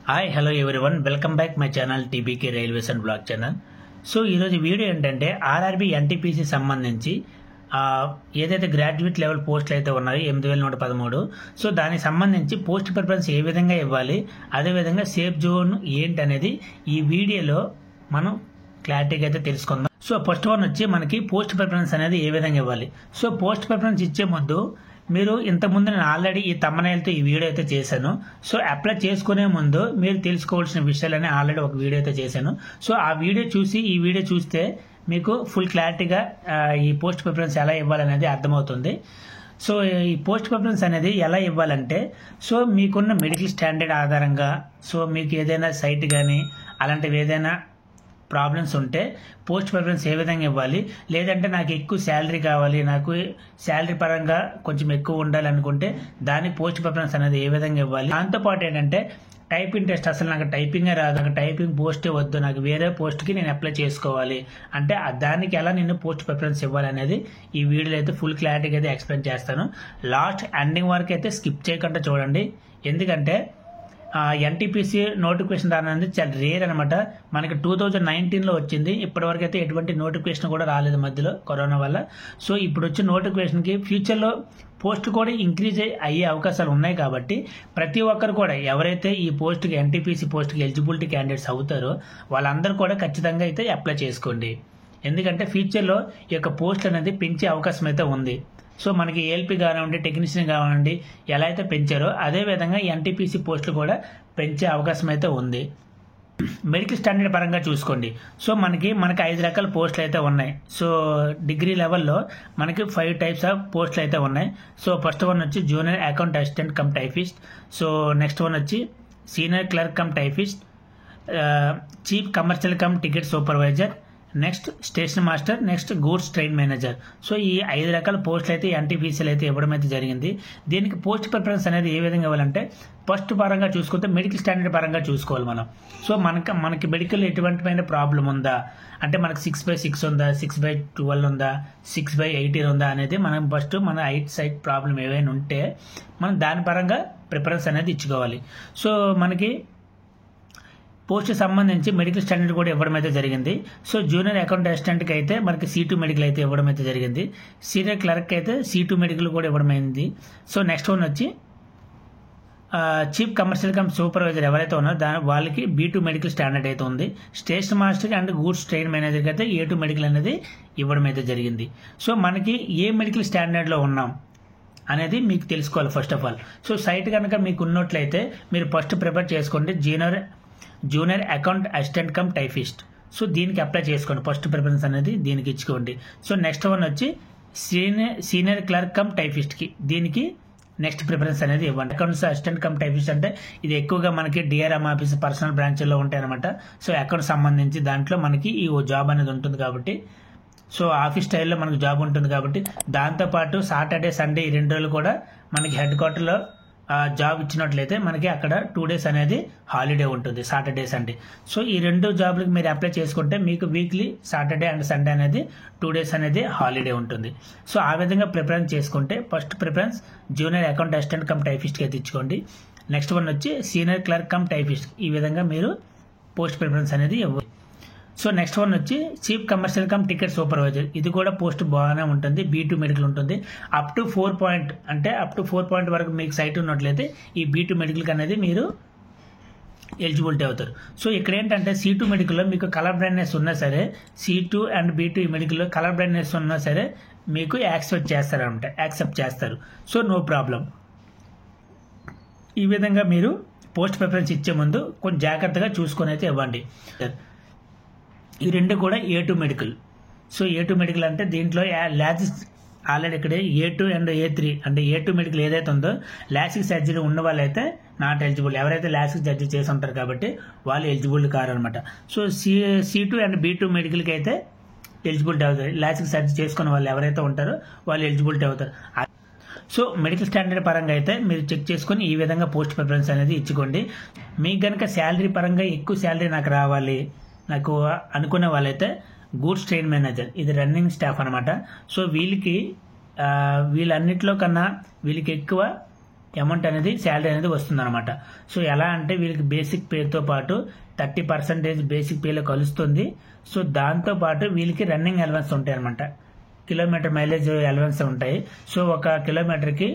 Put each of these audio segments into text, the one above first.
Hi hello everyone welcome back my channel TBK railways and blog channel. So ఈరోజు video ఏంటంటే RRB NTPC సంబంధించి ఏదైతే graduate level పోస్టులు అయితే ఉన్నాయో 8113, సో దానికి సంబంధించి పోస్ట్ ప్రిఫరెన్స్ ఏ విధంగా ఇవ్వాలి, అదేవిధంగా సేఫ్ జోన్ ఏంటి అనేది ఈ వీడియోలో మనం క్లారిటీగా అయితే తెలుసుకుందాం. సో ఫస్ట్ వన్ వచ్చి మనకి పోస్ట్ ప్రిఫరెన్స్ అనేది ఏ విధంగా ఇవ్వాలి. సో పోస్ట్ ప్రిఫరెన్స్ ఇచ్చే ముందు మీరు ఇంతకుముందు నేను ఆల్రెడీ ఈ తమ్మనైల్తో ఈ వీడియో అయితే చేశాను. సో అప్లై చేసుకునే ముందు మీరు తెలుసుకోవాల్సిన విషయాలని ఆల్రెడీ ఒక వీడియో అయితే చేశాను. సో ఆ వీడియో చూసి ఈ వీడియో చూస్తే మీకు ఫుల్ క్లారిటీగా ఈ పోస్ట్ ప్రిఫరెన్స్ ఎలా ఇవ్వాలనేది అర్థమవుతుంది. సో ఈ పోస్ట్ ప్రిఫరెన్స్ అనేది ఎలా ఇవ్వాలంటే, సో మీకున్న మెడికల్ స్టాండర్డ్ ఆధారంగా, సో మీకు ఏదైనా సైట్ కానీ అలాంటివి ఏదైనా ప్రాబ్లమ్స్ ఉంటే పోస్ట్ ప్రిఫరెన్స్ ఏ విధంగా ఇవ్వాలి, లేదంటే నాకు ఎక్కువ శాలరీ కావాలి, నాకు శాలరీ పరంగా కొంచెం ఎక్కువ ఉండాలి అనుకుంటే దానికి పోస్ట్ ప్రిఫరెన్స్ అనేది ఏ విధంగా ఇవ్వాలి. దాంతోపాటు ఏంటంటే టైపింగ్ టెస్ట్, అసలు నాకు టైపింగే రాదు, నాకు టైపింగ్ పోస్టే వద్దు, నాకు వేరే పోస్ట్కి నేను అప్లై చేసుకోవాలి అంటే దానికి ఎలా నేను పోస్ట్ ప్రిఫరెన్స్ ఇవ్వాలి అనేది ఈ వీడియోలో అయితే ఫుల్ క్లారిటీగా అయితే ఎక్స్ప్లెయిన్ చేస్తాను. లాస్ట్ ఎండింగ్ వరకు అయితే స్కిప్ చేయకుండా చూడండి. ఎందుకంటే ఎన్టీపీసీ నోటిఫికేషన్ రానది చాలా రేర్ అనమాట. మనకి 2019లో వచ్చింది, ఇప్పటివరకు అయితే ఎటువంటి నోటిఫికేషన్ కూడా రాలేదు మధ్యలో కరోనా వల్ల. సో ఇప్పుడు వచ్చే నోటిఫికేషన్కి ఫ్యూచర్లో పోస్ట్ కూడా ఇంక్రీజ్ అయ్యే అవకాశాలు ఉన్నాయి. కాబట్టి ప్రతి ఒక్కరు కూడా ఎవరైతే ఈ పోస్ట్కి ఎన్టీపీసీ పోస్ట్కి ఎలిజిబిలిటీ క్యాండిడేట్స్ అవుతారో వాళ్ళందరూ కూడా ఖచ్చితంగా అయితే అప్లై చేసుకోండి. ఎందుకంటే ఫ్యూచర్లో ఈ యొక్క పోస్ట్ అనేది పెంచే అవకాశం అయితే ఉంది. సో మనకి ఏఎల్పీ కానివ్వండి, టెక్నీషియన్ కానివ్వండి, ఎలా అయితే పెంచారో అదేవిధంగా ఎన్టీపీసీ పోస్టులు కూడా పెంచే అవకాశం అయితే ఉంది. మెడికల్ స్టాండర్డ్ పరంగా చూసుకోండి. సో మనకి 5 రకాల పోస్టులు అయితే ఉన్నాయి. సో డిగ్రీ లెవెల్లో మనకి 5 టైప్స్ ఆఫ్ పోస్టులు అయితే ఉన్నాయి. సో ఫస్ట్ వన్ వచ్చి junior account assistant cum typist. So next one వచ్చి senior clerk cum typist, chief commercial cum ticket supervisor, next station master, next goods train manager. So ఈ 5 రకాల పోస్టులు అయితే ఎన్టీపీసీలు అయితే ఇవ్వడం అయితే జరిగింది. దీనికి పోస్ట్ ప్రిఫరెన్స్ అనేది ఏ విధంగా ఇవ్వాలంటే, ఫస్ట్ పరంగా చూసుకుంటే మెడికల్ స్టాండర్డ్ పరంగా చూసుకోవాలి మనం. సో మనకి మెడికల్ ఎటువంటి ప్రాబ్లం ఉందా అంటే మనకి 6/6 ఉందా, 6/12 ఉందా, 6/18 ఉందా అనేది మనం ఫస్ట్ మన హైట్ సైట్ ప్రాబ్లం ఏవైనా ఉంటే మనం దాని పరంగా ప్రిఫరెన్స్ అనేది ఇచ్చుకోవాలి. సో మనకి పోస్ట్ సంబంధించి మెడికల్ స్టాండర్డ్ కూడా ఇవ్వడం అయితే జరిగింది. సో జూనియర్ అకౌంట్ అసిస్టెంట్కి అయితే మనకి C2 మెడికల్ అయితే ఇవ్వడం అయితే జరిగింది. సీనియర్ క్లర్క్ అయితే C2 మెడికల్ కూడా ఇవ్వడం అయింది. సో నెక్స్ట్ వన్ వచ్చి చీఫ్ కమర్షియల్ కమ్ సూపర్వైజర్ ఎవరైతే ఉన్నారో వాళ్ళకి B2 మెడికల్ స్టాండర్డ్ అయితే ఉంది. స్టేషన్ మాస్టర్కి అండ్ గూడ్స్ ట్రైన్ మేనేజర్కి అయితే A2 మెడికల్ అనేది ఇవ్వడం అయితే జరిగింది. సో మనకి ఏ మెడికల్ స్టాండర్డ్లో ఉన్నాం అనేది మీకు తెలుసుకోవాలి first of all. So site కనుక మీకు ఉన్నట్లయితే మీరు ఫస్ట్ ప్రిపేర్ చేసుకోండి, junior account assistant cum typist. So దీనికి అప్లై చేసుకోండి, ఫస్ట్ ప్రిఫరెన్స్ అనేది దీనికి ఇచ్చుకోండి. సో నెక్స్ట్ వన్ వచ్చి సీనియర్ క్లర్క్ కమ్ టైపిస్ట్కి, దీనికి నెక్స్ట్ ప్రిఫరెన్స్ అనేది ఇవ్వండి. అకౌంట్స్ అసిస్టెంట్ కమ్ టైపిస్ట్ అంటే ఇది ఎక్కువగా మనకి డిఆర్ఎం ఆఫీస్ పర్సనల్ బ్రాంచ్లో ఉంటాయి అనమాట. సో అకౌంట్ సంబంధించి దాంట్లో మనకి ఈ జాబ్ అనేది ఉంటుంది కాబట్టి, సో ఆఫీస్ స్టైల్లో మనకు జాబ్ ఉంటుంది కాబట్టి, దాంతోపాటు సాటర్డే సండే ఈ 2 రోజులు కూడా మనకి హెడ్ క్వార్టర్లో జాబ్ ఇచ్చినట్లయితే మనకి అక్కడ 2 డేస్ అనేది హాలిడే ఉంటుంది, సాటర్డే సండే. సో ఈ 2 జాబ్లకి మీరు అప్లై చేసుకుంటే మీకు వీక్లీ సాటర్డే అండ్ సండే అనేది 2 డేస్ అనేది హాలిడే ఉంటుంది. సో ఆ విధంగా ప్రిఫరెన్స్ చేసుకుంటే first preference junior account assistant cum టైపిస్ట్కి అయితే ఇచ్చుకోండి. నెక్స్ట్ వన్ వచ్చి సీనియర్ క్లర్క్ కమ్ టైపిస్ట్, ఈ విధంగా మీరు పోస్ట్ ప్రిఫరెన్స్ అనేది ఇవ్వాలి. సో నెక్స్ట్ వన్ వచ్చి chief commercial cum ticket supervisor, ఇది కూడా పోస్ట్ బాగానే ఉంటుంది, B2 మెడికల్ ఉంటుంది. అప్ టు 4 వరకు మీకు సైట్ ఉన్నట్లయితే ఈ B2 మెడికల్కి అనేది మీరు ఎలిజిబిలిటీ అవుతారు. సో ఇక్కడ ఏంటంటే C2 మెడికల్లో మీకు కలర్ బ్లైండ్నెస్ ఉన్నా సరే, C2 and B2 మెడికల్లో colour blindness ఉన్నా సరే మీకు యాక్సెప్ట్ చేస్తారు. So no problem. ఈ విధంగా మీరు పోస్ట్ ప్రిఫరెన్స్ ఇచ్చే ముందు కొంచెం జాగ్రత్తగా చూసుకొని అయితే ఇవ్వండి. ఈ 2 కూడా A2 medical. So A2 medical అంటే దీంట్లో లాసిక్ ఆల్రెడీ ఇక్కడ A2 అండ్ A3 అంటే A2 మెడికల్ ఏదైతే ఉందో లాసిక్ సర్జరీ ఉన్న వాళ్ళైతే నాట్ ఎలిజిబుల్. ఎవరైతే లాసిక్ సర్జరీ చేసి ఉంటారు కాబట్టి వాళ్ళు ఎలిజిబుల్ కారు అనమాట. సో C2 అండ్ B2 మెడికల్కి అయితే ఎలిజిబిలిటీ అవుతారు. లాసిక్ సర్జరీ చేసుకున్న వాళ్ళు ఎవరైతే ఉంటారో వాళ్ళు ఎలిజిబిలిటీ అవుతారు. సో మెడికల్ స్టాండర్డ్ పరంగా అయితే మీరు చెక్ చేసుకొని ఈ విధంగా పోస్ట్ ప్రిఫరెన్స్ అనేది ఇచ్చుకోండి. మీకు కనుక శాలరీ పరంగా ఎక్కువ శాలరీ నాకు రావాలి నాకు అనుకునే వాళ్ళైతే గూడ్స్ ట్రైన్ మేనేజర్, ఇది రన్నింగ్ స్టాఫ్ అనమాట. సో వీళ్ళన్నిట్లో కన్నా వీళ్ళకి ఎక్కువ అమౌంట్ అనేది శాలరీ అనేది వస్తుందన్నమాట. సో ఎలా అంటే వీళ్ళకి బేసిక్ పేతో పాటు 30% బేసిక్ పేలో కలుస్తుంది. సో దాంతోపాటు వీళ్ళకి రన్నింగ్ అలవెన్స్ ఉంటాయి అనమాట, కిలోమీటర్ మైలేజ్ అలవెన్స్ ఉంటాయి. సో ఒక కిలోమీటర్కి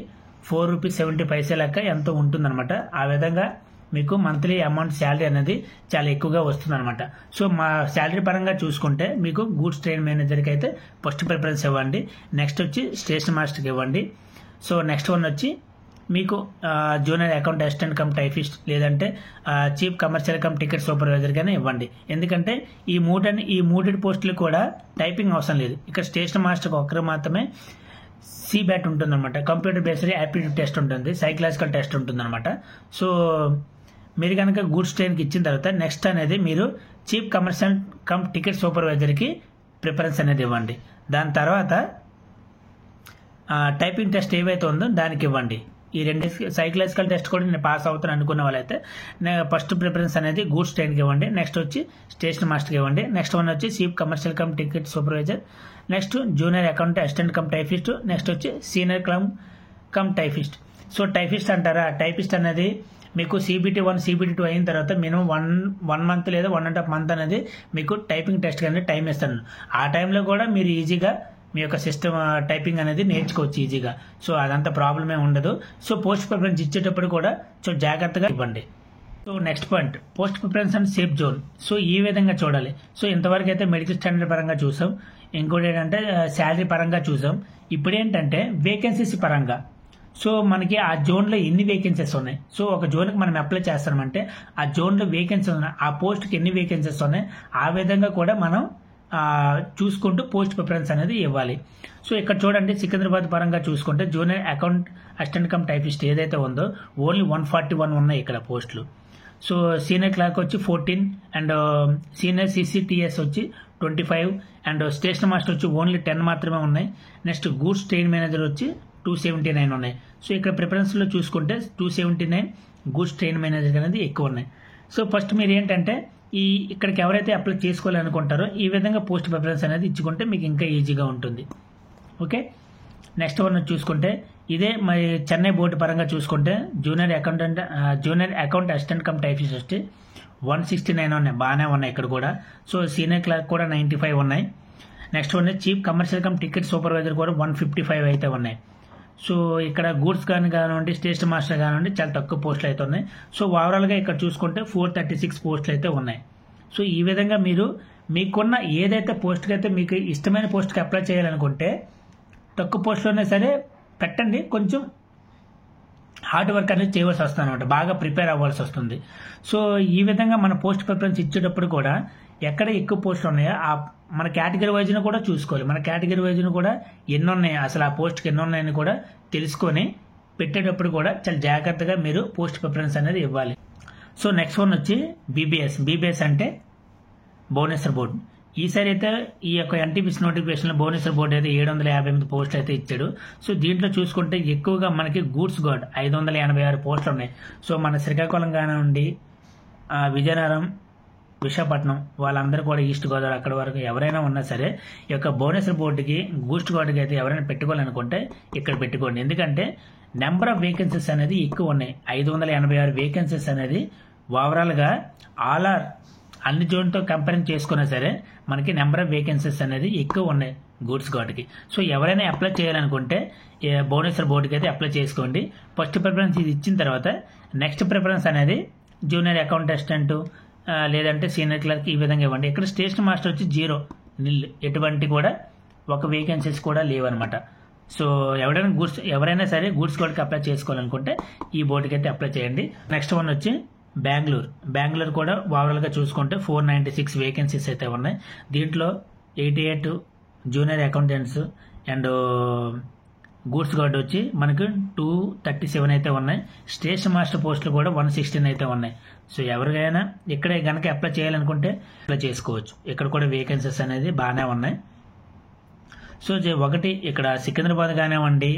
₹4.70 లెక్క ఎంతో ఉంటుందన్నమాట. ఆ విధంగా మీకు మంత్లీ అమౌంట్ శాలరీ అనేది చాలా ఎక్కువగా వస్తుందన్నమాట. సో మా శాలరీ పరంగా చూసుకుంటే మీకు గూడ్స్ ట్రైన్ మేనేజర్కి అయితే ఫస్ట్ ప్రిఫరెన్స్ ఇవ్వండి, నెక్స్ట్ వచ్చి స్టేషన్ మాస్టర్కి ఇవ్వండి. సో నెక్స్ట్ వన్ వచ్చి మీకు junior account assistant cum typist లేదంటే chief commercial cum ticket supervisor గానే ఇవ్వండి. ఎందుకంటే ఈ మూడు పోస్టులు కూడా టైపింగ్ అవసరం లేదు. ఇక్కడ స్టేషన్ మాస్టర్కి ఒక్కరు మాత్రమే CBAT ఉంటుందన్నమాట, కంప్యూటర్ బేస్డ్ యాప్టిట్యూడ్ టెస్ట్ ఉంటుంది, సైకలాజికల్ టెస్ట్ ఉంటుందన్నమాట. సో మీరు కనుక గూడ్స్ ట్రైన్కి ఇచ్చిన తర్వాత నెక్స్ట్ అనేది మీరు చీఫ్ కమర్షియల్ కమ్ టికెట్ సూపర్వైజర్కి ప్రిఫరెన్స్ అనేది ఇవ్వండి. దాని తర్వాత టైపింగ్ టెస్ట్ ఏవైతే ఉందో దానికి ఇవ్వండి. ఈ రెండు సైకలాజికల్ టెస్ట్ కూడా నేను పాస్ అవుతాను అనుకున్న వాళ్ళైతే ఫస్ట్ ప్రిఫరెన్స్ అనేది గూడ్స్ ట్రైన్కి ఇవ్వండి, నెక్స్ట్ వచ్చి స్టేషన్ మాస్టర్కి ఇవ్వండి, నెక్స్ట్ వన్ వచ్చి chief commercial cum ticket supervisor, next junior account assistant cum typist, next వచ్చి senior cum typist. So typist అంటారా, టైపిస్ట్ అనేది మీకు CBT1 CBT2 అయిన తర్వాత మినిమం వన్ మంత్ లేదా 1.5 మంత్ అనేది మీకు టైపింగ్ టెస్ట్ అనేది టైం ఇస్తాను. ఆ టైంలో కూడా మీరు ఈజీగా మీ యొక్క సిస్టమ్ టైపింగ్ అనేది నేర్చుకోవచ్చు ఈజీగా. సో అదంతా ప్రాబ్లమే ఉండదు. సో పోస్ట్ ప్రిఫరెన్స్ ఇచ్చేటప్పుడు కూడా సో జాగ్రత్తగా ఇవ్వండి. So next point post preference and safe zone. So ఈ విధంగా చూడాలి. సో ఇంతవరకు అయితే మెడికల్ స్టాండర్డ్ పరంగా చూసాం, ఇంకోటి ఏంటంటే శాలరీ పరంగా చూసాం. ఇప్పుడు ఏంటంటే వేకెన్సీస్ పరంగా సో మనకి ఆ జోన్లో ఎన్ని వేకెన్సీస్ ఉన్నాయి, సో ఒక జోన్కి మనం అప్లై చేస్తామంటే ఆ జోన్లో వేకెన్సీస్ ఉన్నాయి, ఆ పోస్ట్కి ఎన్ని వేకెన్సీస్ ఉన్నాయి, ఆ విధంగా కూడా మనం చూసుకుంటూ పోస్ట్ ప్రిఫరెన్స్ అనేది ఇవ్వాలి. సో ఇక్కడ చూడండి సికింద్రాబాద్ పరంగా చూసుకుంటే junior account assistant cum typist ఏదైతే ఉందో ఓన్లీ 141 ఉన్నాయి ఇక్కడ పోస్టులు. సో సీనియర్ క్లర్క్ వచ్చి 14 అండ్ సీనియర్ CCTS వచ్చి 25 అండ్ స్టేషన్ మాస్టర్ వచ్చి ఓన్లీ 10 మాత్రమే ఉన్నాయి. నెక్స్ట్ గూడ్స్ ట్రైన్ మేనేజర్ వచ్చి 279 ఉన్నాయి. సో ఇక్కడ ప్రిఫరెన్స్లో చూసుకుంటే 279 గూడ్స్ ట్రైన్ మేనేజర్ అనేది ఎక్కువ ఉన్నాయి. సో ఫస్ట్ మీరు ఏంటంటే ఇక్కడికి ఎవరైతే అప్లై చేసుకోవాలనుకుంటారో ఈ విధంగా పోస్ట్ ప్రిఫరెన్స్ అనేది ఇచ్చుకుంటే మీకు ఇంకా ఈజీగా ఉంటుంది. ఓకే, నెక్స్ట్ వన్ చూసుకుంటే ఇదే మరి చెన్నై బోర్డు పరంగా చూసుకుంటే junior account assistant cum typist వచ్చి 169 ఉన్నాయి, బాగానే ఉన్నాయి ఇక్కడ కూడా. సో సీనియర్ క్లర్క్ కూడా 95 ఉన్నాయి. Next one chief commercial cum ticket supervisor కూడా 155 అయితే ఉన్నాయి. సో ఇక్కడ గూడ్స్ కానివ్వండి స్టేషన్ మాస్టర్ కానివ్వండి చాలా తక్కువ పోస్టులు అయితే ఉన్నాయి. సో ఓవరాల్గా ఇక్కడ చూసుకుంటే 436 పోస్టులు అయితే ఉన్నాయి. సో ఈ విధంగా మీరు మీకున్న ఏదైతే పోస్ట్కి అయితే మీకు ఇష్టమైన పోస్ట్కి అప్లై చేయాలనుకుంటే తక్కువ పోస్టులోనే సరే పెట్టండి, కొంచెం హార్డ్ వర్క్ అనేది చేయవలసి వస్తుంది అనమాట, బాగా ప్రిపేర్ అవ్వాల్సి వస్తుంది. సో ఈ విధంగా మన పోస్ట్ ప్రిఫరెన్స్ ఇచ్చేటప్పుడు కూడా ఎక్కడ ఎక్కువ పోస్టులు ఉన్నాయో మన కేటగిరీ వైజ్ను కూడా చూసుకోవాలి. మన కేటగిరీ వైజ్ను కూడా ఎన్ని ఉన్నాయి, అసలు ఆ పోస్ట్కి ఎన్ని ఉన్నాయని కూడా తెలుసుకొని పెట్టేటప్పుడు కూడా చాలా జాగ్రత్తగా మీరు పోస్ట్ ప్రిఫరెన్స్ అనేది ఇవ్వాలి. సో నెక్స్ట్ వన్ వచ్చి బీబీఎస్ అంటే భువనేశ్వర్ బోర్డు. ఈసారి అయితే ఈ యొక్క NTPC నోటిఫికేషన్లో భువనేశ్వర్ బోర్డు అయితే 758 పోస్టులు అయితే ఇచ్చాడు. సో దీంట్లో చూసుకుంటే ఎక్కువగా మనకి గూడ్స్ గార్డ్ 586 పోస్టులు ఉన్నాయి. సో మన శ్రీకాకుళం కానివ్వండి, విజయనగరం, విశాఖపట్నం వాళ్ళందరూ కూడా ఈస్ట్ గోదావరి అక్కడ వరకు ఎవరైనా ఉన్నా సరే ఈ యొక్క భువనేశ్వర్ బోర్డుకి గూడ్స్ గార్డుకి అయితే ఎవరైనా పెట్టుకోవాలనుకుంటే ఇక్కడ పెట్టుకోండి. ఎందుకంటే నెంబర్ ఆఫ్ వేకెన్సీస్ అనేది ఎక్కువ ఉన్నాయి, 586 వేకెన్సీస్ అనేది ఓవరాల్గా అన్ని జోన్తో కంపేర్ చేసుకున్నా సరే మనకి నెంబర్ ఆఫ్ వేకెన్సీస్ అనేది ఎక్కువ ఉన్నాయి గూడ్స్ గార్డుకి. సో ఎవరైనా అప్లై చేయాలనుకుంటే భువనేశ్వర్ బోర్డుకి అయితే అప్లై చేసుకోండి. ఫస్ట్ ప్రిఫరెన్స్ ఇది ఇచ్చిన తర్వాత నెక్స్ట్ ప్రిఫరెన్స్ అనేది జూనియర్ అకౌంట్ అసిస్టెంట్ లేదంటే సీనియర్ క్లర్క్ ఈ విధంగా ఇవ్వండి. ఇక్కడ స్టేషన్ మాస్టర్ వచ్చి 0 ఎటువంటి కూడా ఒక వేకెన్సీస్ కూడా లేవన్నమాట. సో ఎవరైనా సరే గూడ్స్ గార్డుకి అప్లై చేసుకోవాలనుకుంటే ఈ బోర్డుకి అయితే అప్లై చేయండి. నెక్స్ట్ వన్ వచ్చి బెంగళూరు కూడా ఓవరాల్గా చూసుకుంటే 496 వేకెన్సీస్ అయితే ఉన్నాయి. దీంట్లో 88 junior accountants and goods guard వచ్చి మనకు 237 అయితే ఉన్నాయి. స్టేషన్ మాస్టర్ పోస్టులు కూడా 116 అయితే ఉన్నాయి. సో ఎవరికైనా ఇక్కడే కనుక అప్లై చేయాలనుకుంటే అప్లై చేసుకోవచ్చు. ఇక్కడ కూడా వేకెన్సీస్ అనేది బాగానే ఉన్నాయి. సో ఒకటి ఇక్కడ సికింద్రాబాద్ కానివ్వండి,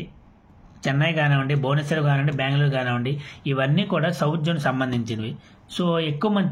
చెన్నై కానివ్వండి, భువనేశ్వర్ కానివ్వండి, బెంగళూరు కానివ్వండి, ఇవన్నీ కూడా సౌత్ జోన్ సంబంధించినవి. సో ఎక్కువ మంది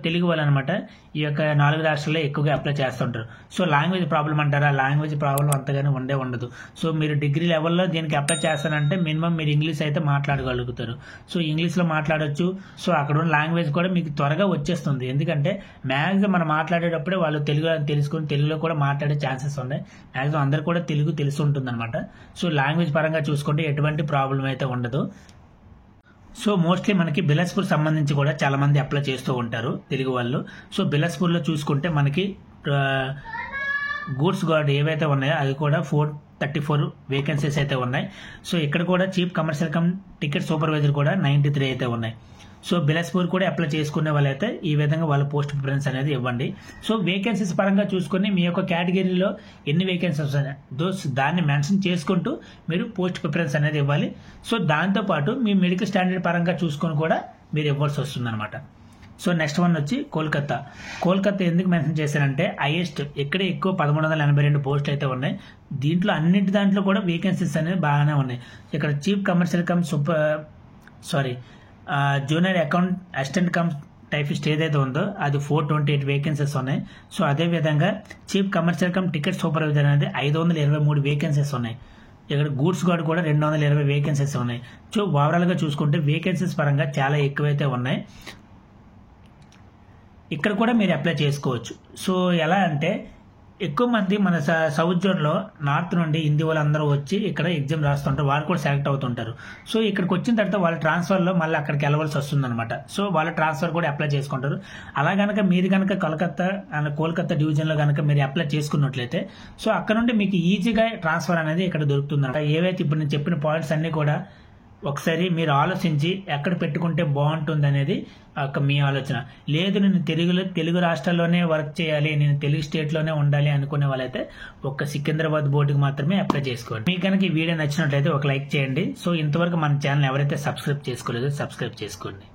తెలుగు వాళ్ళు అనమాట ఈ యొక్క 4 రాష్ట్రాల్లో ఎక్కువగా అప్లై చేస్తుంటారు. సో లాంగ్వేజ్ ప్రాబ్లం అంటారా, లాంగ్వేజ్ ప్రాబ్లం అంతగానే ఉండదు. సో మీరు డిగ్రీ లెవెల్లో దీనికి అప్లై చేస్తానంటే మినిమం మీరు ఇంగ్లీష్ అయితే మాట్లాడగలుగుతారు. సో ఇంగ్లీష్లో మాట్లాడొచ్చు. సో అక్కడ ఉన్న లాంగ్వేజ్ కూడా మీకు త్వరగా వచ్చేస్తుంది. ఎందుకంటే మ్యాక్సిమం మనం మాట్లాడేటప్పుడే వాళ్ళు తెలుగు తెలుసుకుని తెలుగులో కూడా మాట్లాడే ఛాన్సెస్ ఉన్నాయి. మ్యాక్సిమం అందరు కూడా తెలుగు తెలిసి ఉంటుంది అనమాట. సో లాంగ్వేజ్ పరంగా చూసుకుంటే ఎటువంటి ప్రాబ్లం అయితే ఉండదు. సో మోస్ట్లీ మనకి బిలాస్పూర్ సంబంధించి కూడా చాలా మంది అప్లై చేస్తూ ఉంటారు తెలుగు వాళ్ళు. సో బిలాస్పూర్లో చూసుకుంటే మనకి గూడ్స్ గార్డ్ ఏవైతే ఉన్నాయో అవి కూడా 434 వేకెన్సీస్ అయితే ఉన్నాయి. సో ఇక్కడ కూడా chief commercial cum ticket supervisor కూడా 93 అయితే ఉన్నాయి. సో బిలాస్పూర్ కూడా అప్లై చేసుకునే వాళ్ళైతే ఈ విధంగా వాళ్ళ పోస్ట్ ప్రిఫరెన్స్ అనేది ఇవ్వండి. సో వేకెన్సీస్ పరంగా చూసుకొని మీ యొక్క కేటగిరీలో ఎన్ని వేకెన్సీస్ ఉన్నాయి దాన్ని మెన్షన్ చేసుకుంటూ మీరు పోస్ట్ ప్రిఫరెన్స్ అనేది ఇవ్వాలి. సో దాంతోపాటు మీ మెడికల్ స్టాండర్డ్ పరంగా చూసుకొని కూడా మీరు ఇవ్వాల్సి వస్తుంది అనమాట. సో నెక్స్ట్ వన్ వచ్చి కోల్కతా ఎందుకు మెన్షన్ చేశారంటే హైయెస్ట్ ఇక్కడే ఎక్కువ 1382 పోస్టులు అయితే ఉన్నాయి. దీంట్లో అన్నింటి దాంట్లో కూడా వేకెన్సీస్ అనేవి బాగానే ఉన్నాయి. ఇక్కడ chief commercial come junior account assistant cum typist ఏదైతే ఉందో అది 428 వేకెన్సీస్ ఉన్నాయి. సో అదేవిధంగా chief commercial cum ticket supervisor అనేది 523 వేకెన్సీస్ ఉన్నాయి. ఇక్కడ గూడ్స్ గార్డ్ కూడా 220 వేకెన్సీస్ ఉన్నాయి. సో ఓవరాల్గా చూసుకుంటే వేకెన్సీస్ పరంగా చాలా ఎక్కువైతే ఉన్నాయి. ఇక్కడ కూడా మీరు అప్లై చేసుకోవచ్చు. సో ఎలా అంటే ఎక్కువ మంది మన సౌత్ జోన్లో నార్త్ నుండి హిందీ వాళ్ళందరూ వచ్చి ఇక్కడ ఎగ్జామ్ రాస్తుంటారు. వాళ్ళు కూడా సెలెక్ట్ అవుతుంటారు. సో ఇక్కడికి వచ్చిన తర్వాత వాళ్ళ ట్రాన్స్ఫర్లో మళ్ళీ అక్కడికి వెళ్ళవలసి వస్తుంది అనమాట. సో వాళ్ళ ట్రాన్స్ఫర్ కూడా అప్లై చేసుకుంటారు. అలా కనుక మీరు కనుక కోల్కతా డివిజన్లో కనుక మీరు అప్లై చేసుకున్నట్లయితే సో అక్కడ నుండి మీకు ఈజీగా ట్రాన్స్ఫర్ అనేది ఇక్కడ దొరుకుతుంది అనమాట. ఏవైతే ఇప్పుడు నేను చెప్పిన పాయింట్స్ అన్నీ కూడా ఒకసారి మీరు ఆలోచించి ఎక్కడ పెట్టుకుంటే బాగుంటుంది అనేది మీ ఆలోచన. లేదు నేను తెలుగు రాష్ట్రాల్లోనే వర్క్ చేయాలి, నేను తెలుగు స్టేట్లోనే ఉండాలి అనుకునే వాళ్ళైతే ఒక్క సికింద్రాబాద్ బోర్డుకి మాత్రమే అప్లై చేసుకోండి. మీకు కనుక ఈ వీడియో నచ్చినట్లయితే ఒక లైక్ చేయండి. సో ఇంతవరకు మన ఛానల్ ఎవరైతే సబ్స్క్రైబ్ చేసుకోలేదో సబ్స్క్రైబ్ చేసుకోండి.